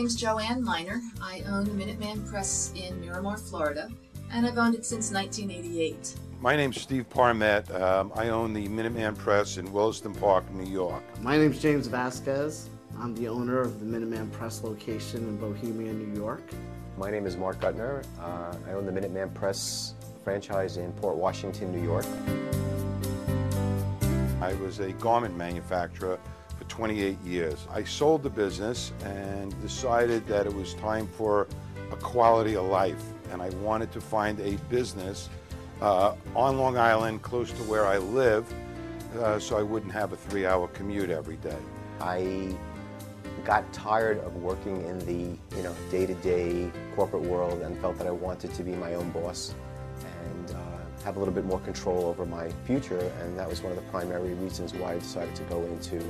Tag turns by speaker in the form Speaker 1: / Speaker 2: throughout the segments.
Speaker 1: name's Joanne Miner. I own the Minuteman Press in Miramar, Florida, and I've owned it since 1988.
Speaker 2: My name's Steve Parmet. I own the Minuteman Press in Williston Park, New York.
Speaker 3: My name's James Vasquez. I'm the owner of the Minuteman Press location in Bohemia, New York.
Speaker 4: My name is Mark Gutner. I own the Minuteman Press franchise in Port Washington, New York.
Speaker 2: I was a garment manufacturer for 28 years. I sold the business and decided that it was time for a quality of life, and I wanted to find a business on Long Island close to where I live so I wouldn't have a 3-hour commute every day.
Speaker 4: I got tired of working in the day-to-day corporate world and felt that I wanted to be my own boss and have a little bit more control over my future, and that was one of the primary reasons why I decided to go into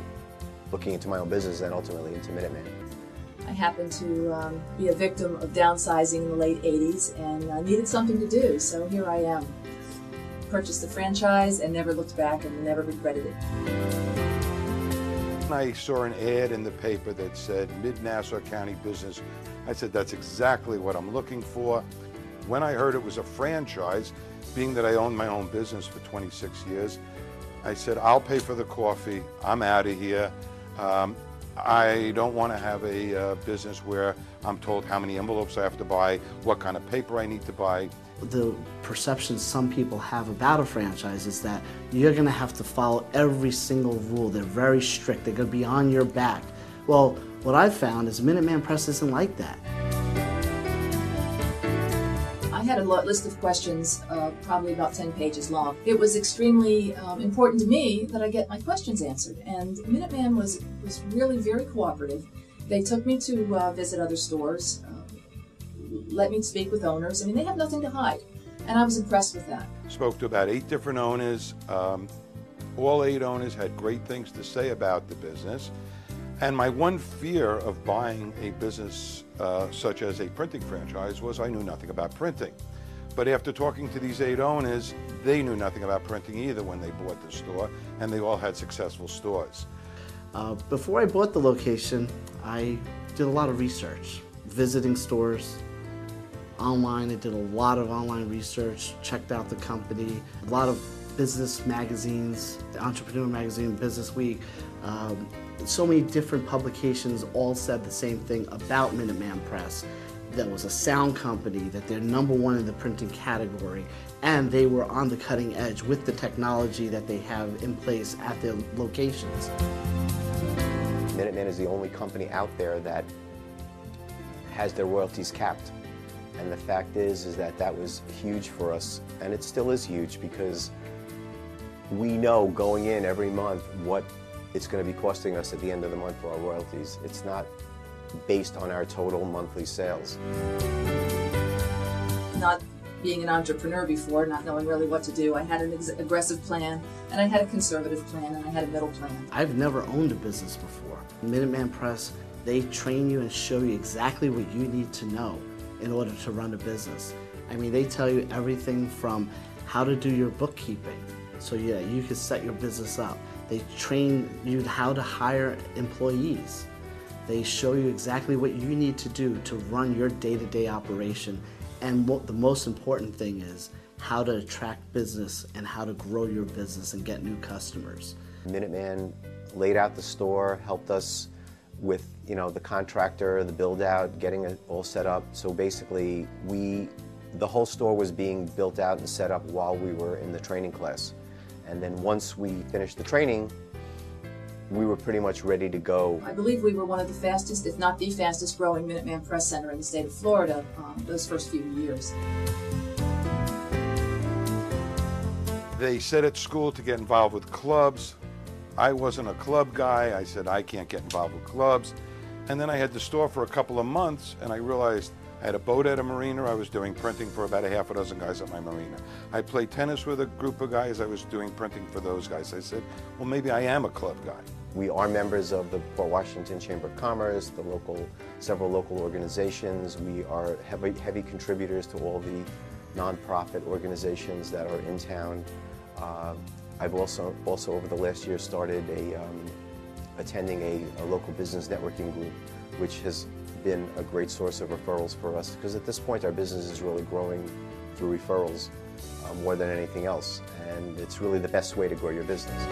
Speaker 4: looking into my own business and ultimately into Minuteman.
Speaker 1: I happened to be a victim of downsizing in the late 80s and needed something to do, so here I am. Purchased the franchise and never looked back and never regretted it.
Speaker 2: I saw an ad in the paper that said Mid-Nassau County Business. I said, that's exactly what I'm looking for. When I heard it was a franchise, being that I owned my own business for 26 years, I said, I'll pay for the coffee, I'm out of here. I don't want to have a business where I'm told how many envelopes I have to buy, what kind of paper I need to buy.
Speaker 3: The perception some people have about a franchise is that you're going to have to follow every single rule. They're very strict. They're going to be on your back. Well, what I've found is Minuteman Press isn't like that.
Speaker 1: I had a list of questions, probably about 10 pages long. It was extremely important to me that I get my questions answered, and Minuteman was really very cooperative. They took me to visit other stores, let me speak with owners. I mean, they have nothing to hide, and I was impressed with that.
Speaker 2: Spoke to about 8 different owners. All 8 owners had great things to say about the business. And my one fear of buying a business such as a printing franchise was I knew nothing about printing. But after talking to these 8 owners, they knew nothing about printing either when they bought the store, and they all had successful stores.
Speaker 3: Before I bought the location, I did a lot of research, visiting stores. Online, I did a lot of online research, checked out the company, a lot of business magazines, the Entrepreneur Magazine, Business Week, so many different publications all said the same thing about Minuteman Press. That was a sound company, that they're #1 in the printing category, and they were on the cutting edge with the technology that they have in place at their locations.
Speaker 4: Minuteman is the only company out there that has their royalties capped. And the fact is that that was huge for us, and it still is huge because we know going in every month what it's going to be costing us at the end of the month for our royalties. It's not based on our total monthly sales.
Speaker 1: Not being an entrepreneur before, not knowing really what to do, I had an aggressive plan, and I had a conservative plan, and I had a middle plan.
Speaker 3: I've never owned a business before. Minuteman Press, they train you and show you exactly what you need to know in order to run a business. I mean, they tell you everything from how to do your bookkeeping so yeah, you can set your business up. They train you how to hire employees. They show you exactly what you need to do to run your day-to-day operation. And what the most important thing is how to attract business and how to grow your business and get new customers.
Speaker 4: Minuteman laid out the store, helped us with the contractor, the build out, getting it all set up. So basically the whole store was being built out and set up while we were in the training class. And then once we finished the training, we were pretty much ready to go.
Speaker 1: I believe we were one of the fastest, if not the fastest growing Minuteman Press Center in the state of Florida those first few years.
Speaker 2: They said at school to get involved with clubs. I wasn't a club guy. I said I can't get involved with clubs. And then I had the store for a couple of months, and I realized I had a boat at a marina. I was doing printing for about a half a dozen guys at my marina. I played tennis with a group of guys. I was doing printing for those guys. I said, well, maybe I am a club guy.
Speaker 4: We are members of the Port Washington Chamber of Commerce, several local organizations. We are heavy contributors to all the nonprofit organizations that are in town. I've also over the last year started attending a local business networking group, which has been a great source of referrals for us, because at this point our business is really growing through referrals more than anything else, and it's really the best way to grow your business.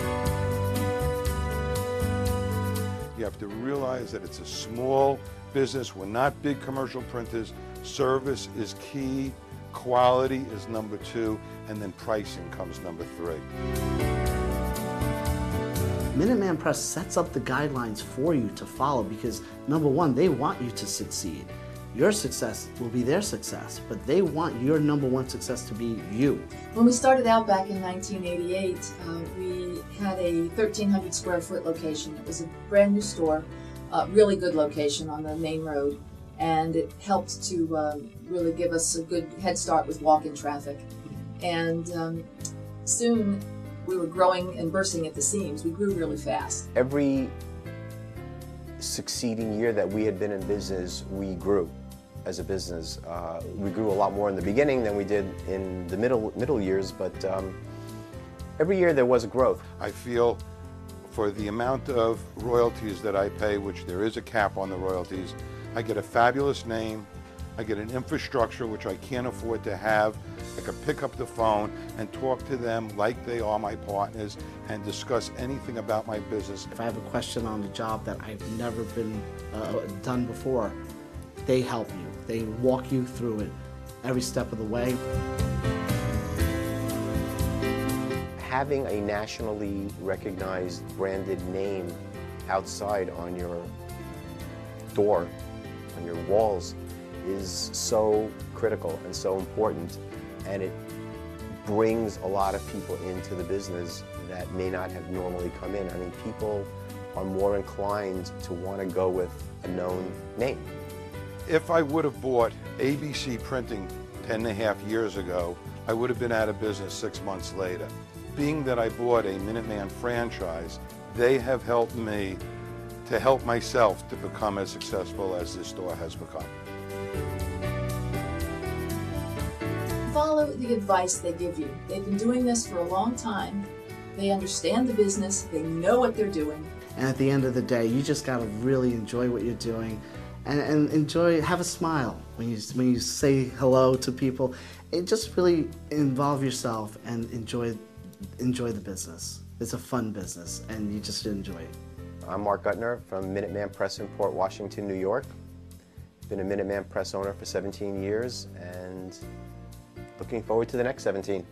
Speaker 2: You have to realize that it's a small business. We're not big commercial printers. Service is key, quality is number 2, and then pricing comes number 3.
Speaker 3: Minuteman Press sets up the guidelines for you to follow because, number one, they want you to succeed. Your success will be their success, but they want your number one success to be you.
Speaker 1: When we started out back in 1988, we had a 1,300 square foot location. It was a brand new store, really good location on the main road, and it helped to really give us a good head start with walk-in traffic. And soon we were growing and bursting at the seams. We grew really fast.
Speaker 4: Every succeeding year that we had been in business, we grew as a business. We grew a lot more in the beginning than we did in the middle years, but every year there was a growth.
Speaker 2: I feel for the amount of royalties that I pay, which there is a cap on the royalties, I get a fabulous name, I get an infrastructure which I can't afford to have. I can pick up the phone and talk to them like they are my partners and discuss anything about my business.
Speaker 3: If I have a question on the job that I've never been done before, they help you. They walk you through it every step of the way.
Speaker 4: Having a nationally recognized branded name outside on your door, on your walls, is so critical and so important, and it brings a lot of people into the business that may not have normally come in. I mean, people are more inclined to want to go with a known name.
Speaker 2: If I would have bought ABC Printing 10.5 years ago, I would have been out of business 6 months later. Being that I bought a Minuteman franchise, they have helped me to help myself to become as successful as this store has become.
Speaker 1: Follow the advice they give you. They've been doing this for a long time. They understand the business. They know what they're doing.
Speaker 3: And at the end of the day, you just got to really enjoy what you're doing and enjoy, have a smile when you say hello to people. And just really involve yourself and enjoy the business. It's a fun business, and you just enjoy it.
Speaker 4: I'm Mark Guttner from Minuteman Press in Port Washington, New York. Been a Minuteman Press owner for 17 years and looking forward to the next 17.